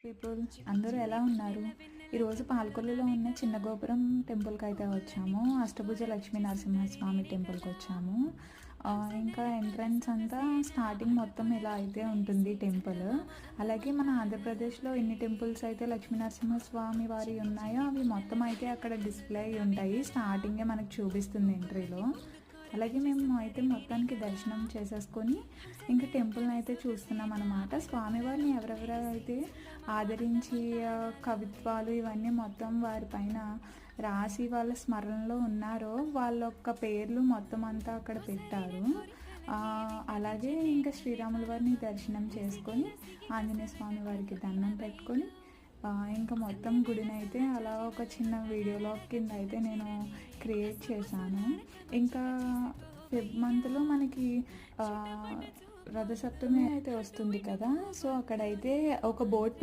People అందరూ ఎలా ఉన్నారు? ఈరోజు పాలకొల్లులో ఉన్న చిన్న గోపురం టెంపుల్కి అయితే వచ్చాము. అష్టభుజ లక్ష్మీ నరసింహస్వామి టెంపుల్కి వచ్చాము. ఇంకా ఎంట్రన్స్ అంతా స్టార్టింగ్ మొత్తం ఇలా అయితే ఉంటుంది టెంపుల్. అలాగే మన ఆంధ్రప్రదేశ్లో ఎన్ని టెంపుల్స్ అయితే లక్ష్మీ నరసింహస్వామి వారి ఉన్నాయో అవి మొత్తం అయితే అక్కడ డిస్ప్లే అయి ఉంటాయి. స్టార్టింగే మనకు చూపిస్తుంది ఎంట్రీలో. అలాగే మేము అయితే మొత్తానికి దర్శనం చేసేసుకొని ఇంకా టెంపుల్ని అయితే చూస్తున్నాం అన్నమాట. స్వామివారిని ఎవరెవరైతే ఆదరించి కవిత్వాలు ఇవన్నీ మొత్తం వారిపైన రాసి వాళ్ళ స్మరణలో ఉన్నారో వాళ్ళ యొక్క పేర్లు మొత్తం అంతా అక్కడ పెట్టారు. అలాగే ఇంకా శ్రీరాముల వారిని దర్శనం చేసుకొని ఆంజనేయ స్వామి వారికి దండం పెట్టుకొని ఇంకా మొత్తం గుడిని అయితే అలా ఒక చిన్న వీడియోలో కింద అయితే నేను క్రియేట్ చేశాను. ఇంకా ఫెబ్ మంత్లో మనకి రథసప్తమి అయితే వస్తుంది కదా, సో అక్కడైతే ఒక బోట్